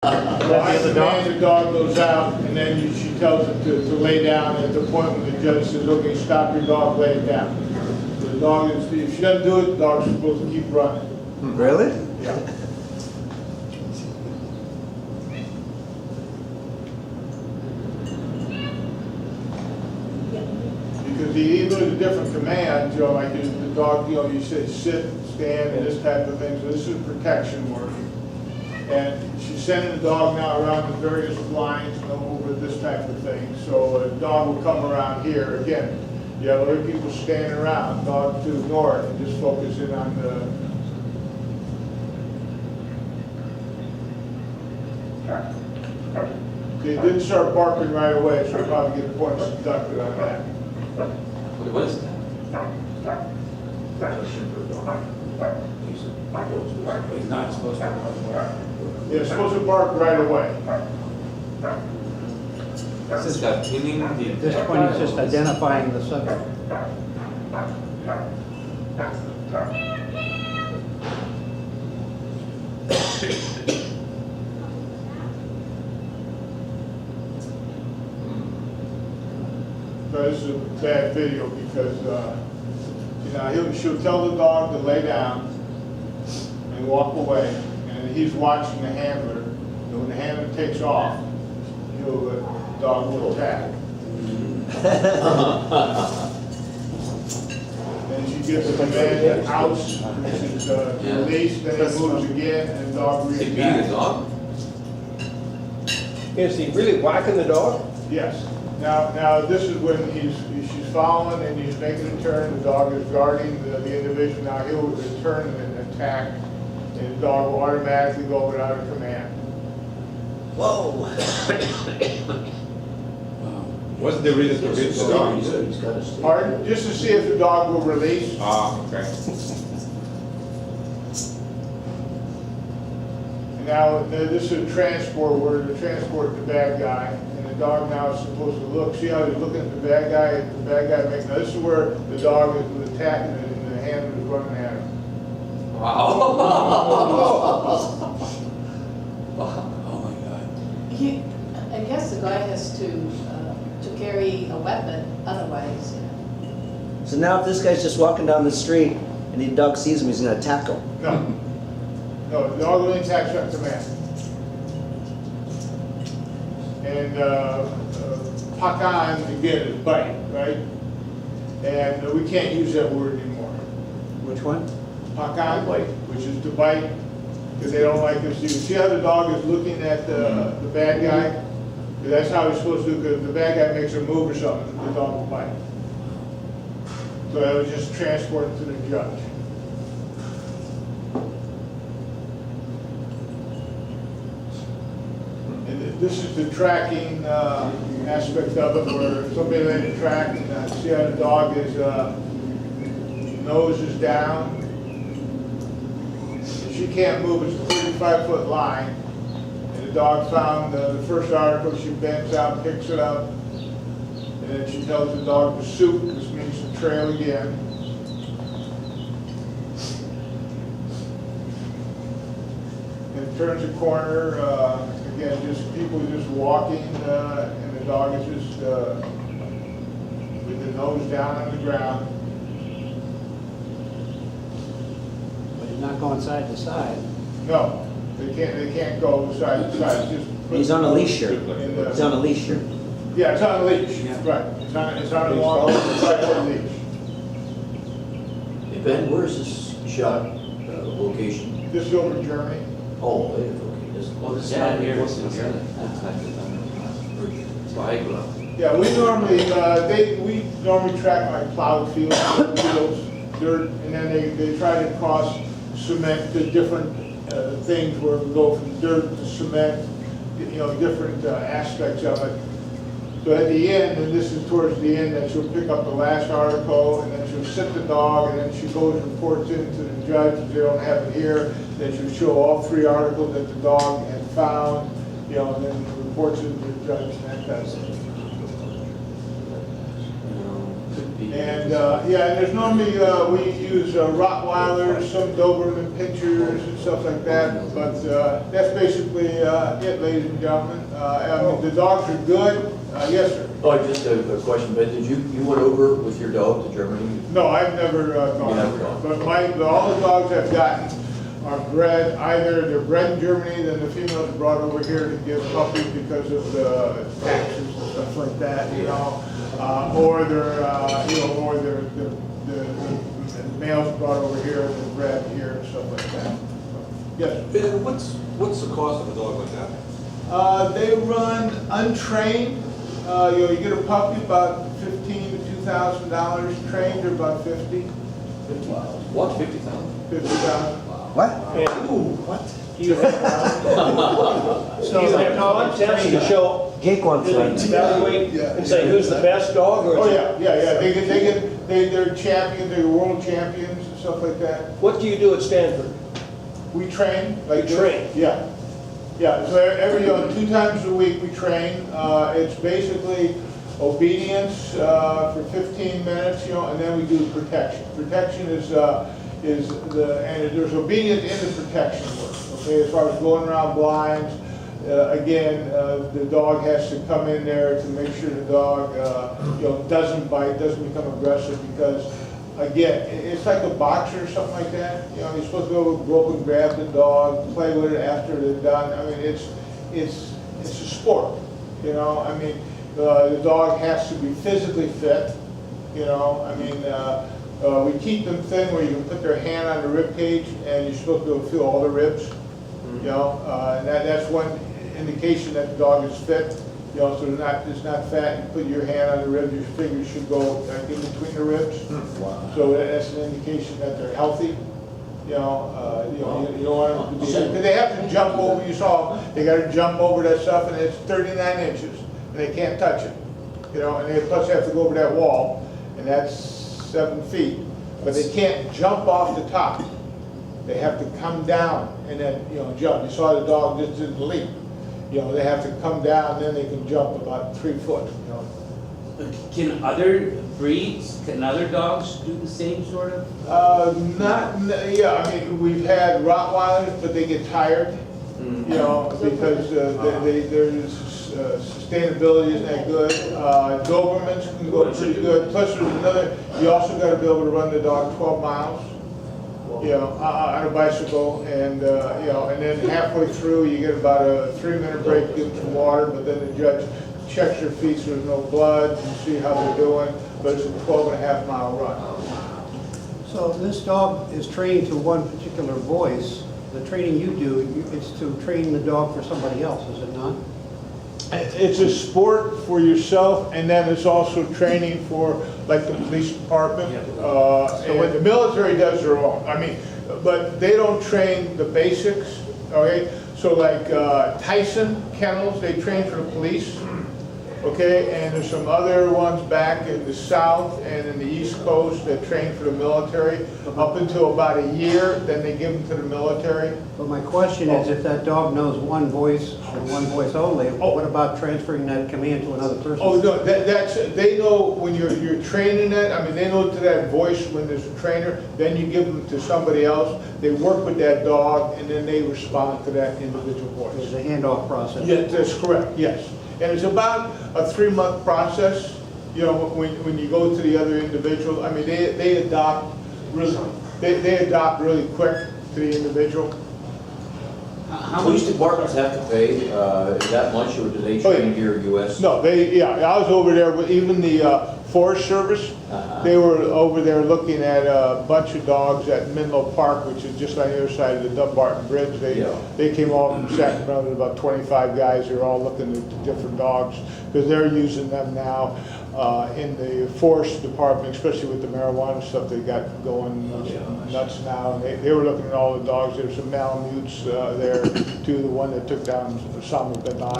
Well, I command the dog goes out, and then she tells him to lay down at the point when the judge says, okay, stop your dog, lay it down. So the dog is, if she doesn't do it, the dog's supposed to keep running. Really? Yeah. Because even with the different commands, you know, like the dog, you know, you say sit, stand, and this type of thing, so this is protection work. And she's sending the dog now around the various blinds, you know, over this type of thing. So a dog will come around here. Again, you have other people standing around, dog to ignore it and just focus in on the. They didn't start barking right away, so we'll probably get points deducted on that. What is that? He's not supposed to. They're supposed to bark right away. Is this got pinning? At this point, he's just identifying the subject. So this is a bad video because, you know, she'll tell the dog to lay down and walk away, and he's watching the handler. And when the handler takes off, the dog will attack. Then she gives the command to oust, which is release, then he moves again, and the dog Is he reads beating the back. dog? Is he really whacking the dog? Yes. Now this is when she's following and he's making a turn. The dog is guarding the individual. Now he'll turn and attack, and the dog will automatically go without a command. Whoa. What's the reason to beat the dog? Pardon? Just to see if the dog will release. Ah, okay. And now this is a transport where to transport the bad guy, and the dog now is supposed to look. See how he's looking at the bad guy? The bad guy makes. Now this is where the dog is attacking, and the handler is running at him. Wow. Oh my God. I guess the guy has to carry a weapon, otherwise, you know. So now if this guy's just walking down the street and the dog sees him, he's gonna attack him. No, the dog only attacks on command. And pakan, again, is bite, right? And we can't use that word anymore. Which one? Pakan, which is to bite, because they don't like us to. See how the dog is looking at the bad guy? That's how he's supposed to do, because the bad guy makes a move or something, the dog will bite. So that was just transported to the judge. And this is the tracking aspect of it, where somebody laid a track and see how the dog is, nose is down. She can't move, it's a 35-foot line. And the dog found the first article, she bends out, picks it up, and then she tells the dog to soup, which means to trail again. And turns a corner, again, just people just walking, and the dog is just with the nose down on the ground. But he's not going side to side. No, they can't go side to side. Just He's on a leash here. in the- He's on a leash here. Yeah, it's on a leash, Yeah. right. It's on a long, five-foot leash. Hey Ben, where's this shot location? This is over in Germany. Oh, okay, this. Well, this is not here, it's in Germany. That's not the Viagra. Yeah, we normally track like plowed fields, dirt, and then they try to cross cement to different things where we go from dirt to cement, you know, different aspects of it. So at the end, and this is towards the end, that she'll pick up the last article, and then she'll sit the dog, and then she goes and reports into the judge, if they don't have it here, then she'll show all 3 articles that the dog had found, you know, and then reports it to the judge, and that does it. Could be And, yeah, and there's normally, we use Rottweilers, some Doberman pinchers and stuff like that, but that's basically it, ladies and gentlemen. I mean, the dogs are good. Yes, sir. Oh, just a question, Ben, did you went over with your dog to Germany? No, I've never You never gone. gone. But all the dogs I've gotten are bred, either they're bred in Germany, then the females are brought over here to give puppies because of the taxes and stuff like that, you know. Or they're, you know, or the males brought over here and they're bred here and stuff like that. Yes. Ben, what's the cost of a dog like that? They run untrained. You know, you get a puppy about $1,500 to $2,000. Trained, they're about 50. What, 50,000? 50,000. What? Do you have contests to show, Jake wants to one. evaluate and say who's the best dog, or Oh, is yeah, it- yeah, yeah. They're champions, they're world champions and stuff like that. what do you do at Stanford? We train. Like You train? Yeah. Yeah, so every, 2 times a week we train. It's basically obedience for 15 minutes, you know, and then we do protection. Protection is and there's obedience in the protection work, okay? As far as going around blinds, again, the dog has to come in there to make sure the dog, you know, doesn't bite, doesn't become aggressive, because again, it's like a boxer or something like that. You know, you're supposed to go up and grab the dog, play with it after they're done. I mean, it's a sport, you know. I mean, the dog has to be physically fit, you know. I mean, we keep them thin where you can put their hand on the rib cage and you're supposed to be able to feel all the ribs, you know. And that's one indication that the dog is fit. You know, so it's not fat. You put your hand on the ribs, your fingers should go in between the ribs. Wow. So that's an indication that they're healthy. You know, you don't want them to be, because they have to jump over. You saw they got to jump over that stuff, and it's 39 inches, and they can't touch it. You know, and they plus have to go over that wall, and that's 7 feet. But they can't jump off the top. They have to come down and then, you know, jump. You saw the dog just didn't leap. You know, they have to come down, then they can jump about 3 foot, you know. Can other breeds, can other dogs do the same sort of? Yeah, I mean, we've had Rottweilers, but they get tired, you know, because their sustainability isn't that good. Dobermans can go pretty good. Plus there's another, you also got to be able to run the dog 12 miles. You know, on a bicycle, and you know, and then halfway through you get about a 3-minute break, give them some water, but then the judge checks their feet so there's no blood, and see how they're doing. But it's a 12.5-mile run. So this dog is trained to one particular voice. The training you do, it's to train the dog for somebody else, is it not? It's a sport for yourself, and then it's also training for, like, the police department. And the military does their own. I mean, but they don't train the basics, okay? So like Tyson Kennels, they train for the police, okay? And there's some other ones back in the South and in the East Coast that train for the military up until about a year, then they give them to the military. But my question is, if that dog knows one voice and one voice only, what about transferring that command to another person? Oh, no, that's, they know when you're training it, I mean, they know to that voice when there's a trainer, then you give them to somebody else, they work with that dog, and then they respond to that individual There's voice. a handoff process. Yes, that's correct, yes. And it's about a 3-month process, you know, when you go to the other individual, I mean, they adopt really, they adopt really quick to the individual. How Police many, departments have to pay that much, or do they Oh, yeah. train here in US? No, I was over there with even the Forest Service. They were over there looking at a bunch of dogs at Menlo Park, which is just on the other side of the Dumbarton Bridge. They came all from Sacramento, about 25 guys. They were all looking at different dogs because they're using them now in the Forest Department, especially with the marijuana stuff they got going nuts now. And they were looking at all the dogs. There's some Malamutes there too, the one that took down Osama bin Laden.